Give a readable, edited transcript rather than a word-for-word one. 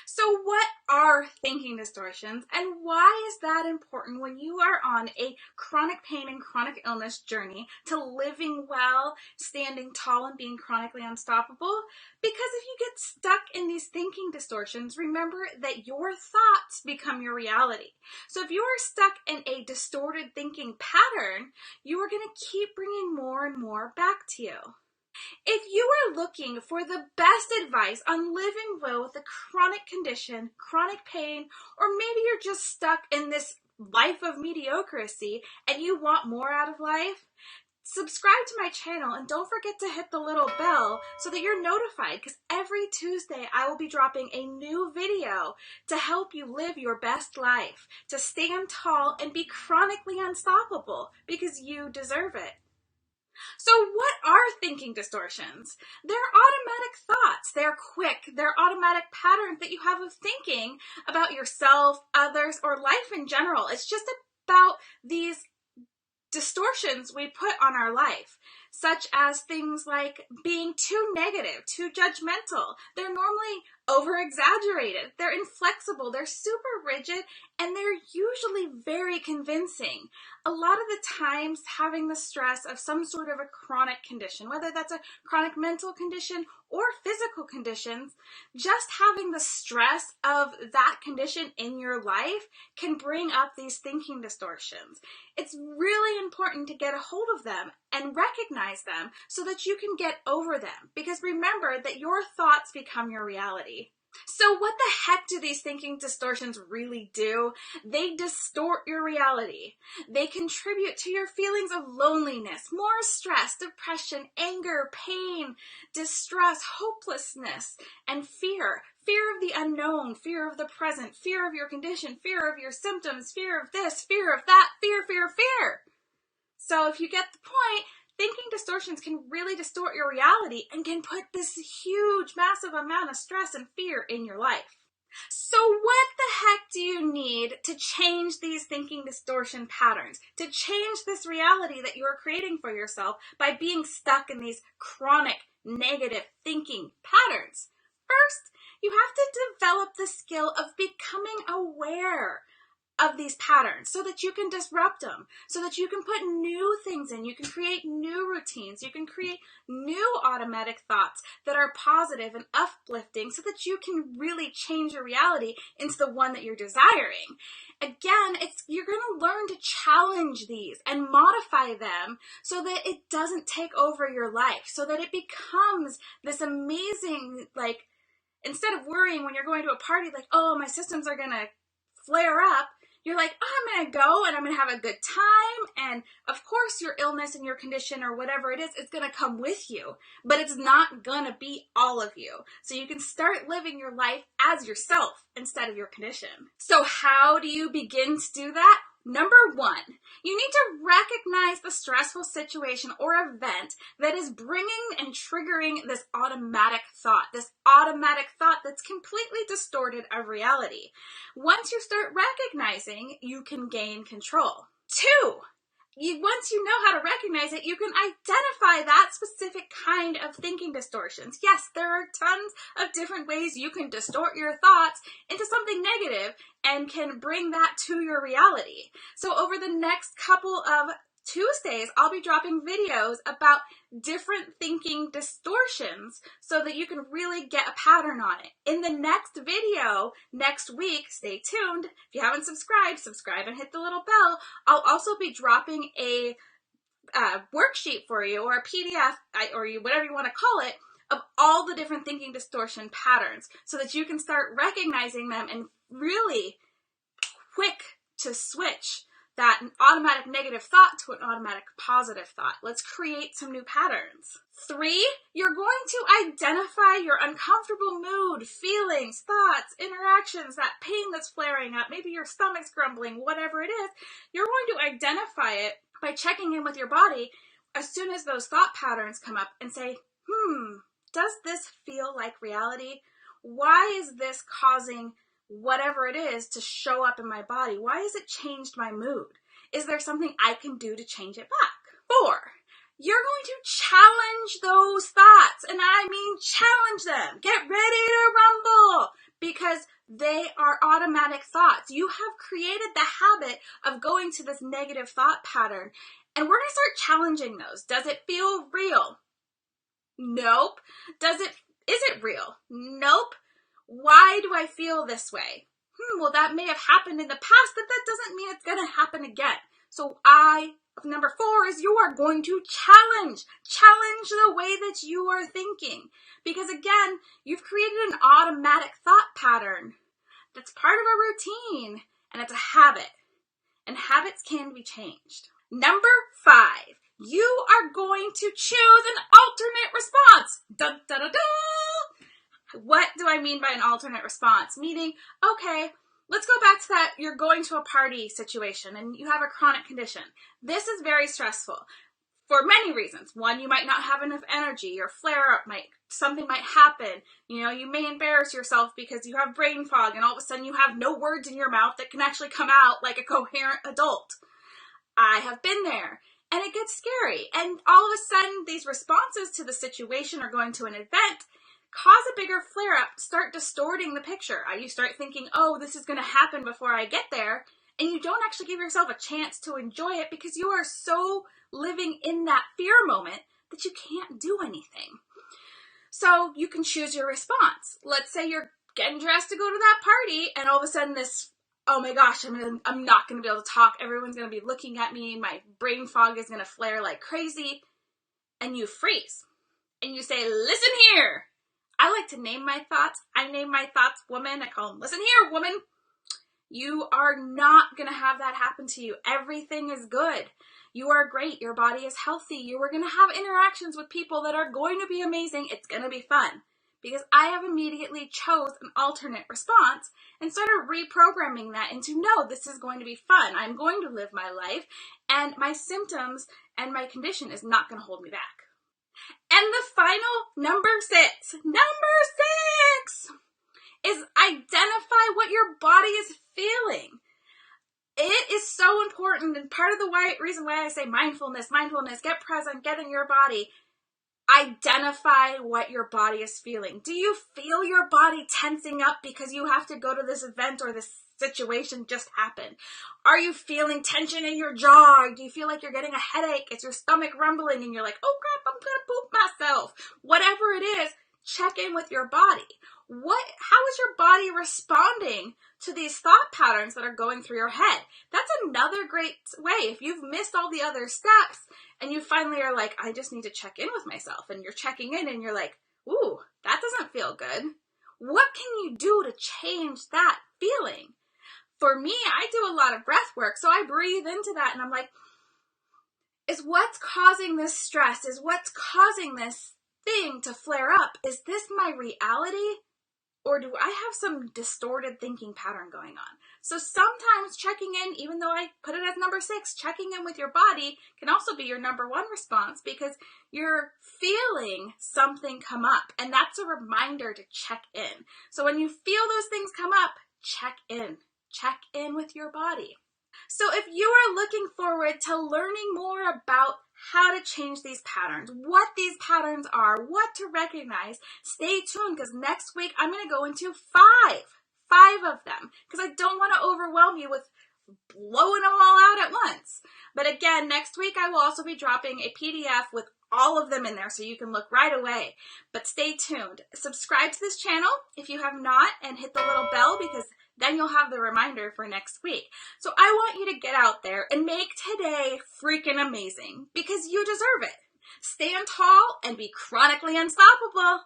So what are thinking distortions, and why is that important when you are on a chronic pain and chronic illness journey to living well, standing tall, and being chronically unstoppable? Because if you get stuck in these thinking distortions, remember that your thoughts become your reality. So if you are stuck in a distorted thinking pattern, you are going to keep bringing more and more back to you. If you are looking for the best advice on living well with a chronic condition, chronic pain, or maybe you're just stuck in this life of mediocrity and you want more out of life, subscribe to my channel and don't forget to hit the little bell so that you're notified, because every Tuesday I will be dropping a new video to help you live your best life, to stand tall and be chronically unstoppable, because you deserve it. So what are thinking distortions? They're automatic thoughts. They're quick. They're automatic patterns that you have of thinking about yourself, others, or life in general. It's just about these distortions we put on our life, such as things like being too negative, too judgmental. They're normally over-exaggerated. They're inflexible. They're super rigid, and they're usually very convincing. A lot of the times, having the stress of some sort of a chronic condition, whether that's a chronic mental condition or physical conditions, just having the stress of that condition in your life can bring up these thinking distortions. It's really important to get a hold of them and recognize them so that you can get over them, because remember that your thoughts become your reality. So what the heck do these thinking distortions really do? They distort your reality. They contribute to your feelings of loneliness, more stress, depression, anger, pain, distress, hopelessness, and fear. Fear of the unknown, fear of the present, fear of your condition, fear of your symptoms, fear of this, fear of that, fear, fear, fear. So if you get the point, thinking distortions can really distort your reality and can put this huge, massive amount of stress and fear in your life. So what the heck do you need to change these thinking distortion patterns, to change this reality that you are creating for yourself by being stuck in these chronic negative thinking patterns? First, you have to develop the skill of becoming aware of these patterns so that you can disrupt them, so that you can put new things in, you can create new routines, you can create new automatic thoughts that are positive and uplifting so that you can really change your reality into the one that you're desiring. Again, you're going to learn to challenge these and modify them so that it doesn't take over your life, so that it becomes this amazing, like, instead of worrying when you're going to a party, like, oh, my systems are going to flare up, you're like, oh, I'm going to go and I'm going to have a good time. And of course, your illness and your condition or whatever it is, it's going to come with you, but it's not going to be all of you. So you can start living your life as yourself instead of your condition. So how do you begin to do that? Number one, you need to recognize the stressful situation or event that is bringing and triggering this automatic thought that's completely distorted of reality. Once you start recognizing, you can gain control. Two, once you know how to recognize it, you can identify that specific kind of thinking distortions. Yes, there are tons of different ways you can distort your thoughts into something negative and can bring that to your reality. So over the next couple of Tuesdays, I'll be dropping videos about different thinking distortions so that you can really get a pattern on it. In the next video, next week, stay tuned. If you haven't subscribed, subscribe and hit the little bell. I'll also be dropping a worksheet for you, or a PDF, or whatever you want to call it, of all the different thinking distortion patterns so that you can start recognizing them and really quick to switch that automatic negative thought to an automatic positive thought. Let's create some new patterns. Three, you're going to identify your uncomfortable mood, feelings, thoughts, interactions, that pain that's flaring up, maybe your stomach's grumbling, whatever it is. You're going to identify it by checking in with your body as soon as those thought patterns come up and say, does this feel like reality? Why is this causing whatever it is to show up in my body? Why has it changed my mood? Is there something I can do to change it back? Four, you're going to challenge those thoughts, and I mean challenge them. Get ready to rumble. because they are automatic thoughts. You have created the habit of going to this negative thought pattern, and we're going to start challenging those. Does it feel real? Nope. Is it real? Nope. Why do I feel this way? Well, that may have happened in the past, but that doesn't mean it's going to happen again. So number 4 is you are going to challenge the way that you are thinking. Because again, you've created an automatic thought pattern that's part of a routine, and it's a habit. And habits can be changed. Number 5, you are going to choose an alternate response. Dun, dun, dun, dun. What do I mean by an alternate response? Meaning, okay, let's go back to that you're going to a party situation and you have a chronic condition. This is very stressful for many reasons. One, you might not have enough energy. Your flare-up something might happen. You may embarrass yourself because you have brain fog and all of a sudden you have no words in your mouth that can actually come out like a coherent adult. I have been there. And it gets scary. And all of a sudden, these responses to the situation or going to an event cause a bigger flare-up, start distorting the picture. You start thinking, oh, this is going to happen before I get there. And you don't actually give yourself a chance to enjoy it because you are so living in that fear moment that you can't do anything. So you can choose your response. Let's say you're getting dressed to go to that party and all of a sudden oh my gosh, I'm not going to be able to talk. Everyone's going to be looking at me. My brain fog is going to flare like crazy. And you freeze. And you say, listen here. I like to name my thoughts. I name my thoughts woman. I call them, listen here, woman. You are not going to have that happen to you. Everything is good. You are great. Your body is healthy. You are going to have interactions with people that are going to be amazing. It's going to be fun. Because I have immediately chose an alternate response and started reprogramming that into, no, this is going to be fun. I'm going to live my life, and my symptoms and my condition is not going to hold me back. And the final number 6 is identify what your body is feeling. It is so important, and part of the reason why I say mindfulness, get present, get in your body. Identify what your body is feeling. Do you feel your body tensing up because you have to go to this event or this situation just happened? Are you feeling tension in your jaw? Do you feel like you're getting a headache? Is your stomach rumbling and you're like, oh crap, I'm gonna poop myself? Whatever it is, check in with your body. How is your body responding to these thought patterns that are going through your head? That's another great way. If you've missed all the other steps and you finally are like, I just need to check in with myself, and you're checking in and you're like, ooh, that doesn't feel good. What can you do to change that feeling? For me, I do a lot of breath work, so I breathe into that and I'm like, is what's causing this stress? Is what's causing this thing to flare up? Is this my reality? Or do I have some distorted thinking pattern going on? So sometimes checking in, even though I put it as number 6, checking in with your body can also be your number 1 response because you're feeling something come up. And that's a reminder to check in. So when you feel those things come up, check in. Check in with your body. So if you are looking forward to learning more about how to change these patterns, what these patterns are, what to recognize, stay tuned because next week I'm going to go into 5 of them because I don't want to overwhelm you with blowing them all out at once. But again, next week I will also be dropping a PDF with all of them in there so you can look right away. But stay tuned. Subscribe to this channel if you have not and hit the little bell because then you'll have the reminder for next week. So I want you to get out there and make today freaking amazing because you deserve it. Stand tall and be chronically unstoppable.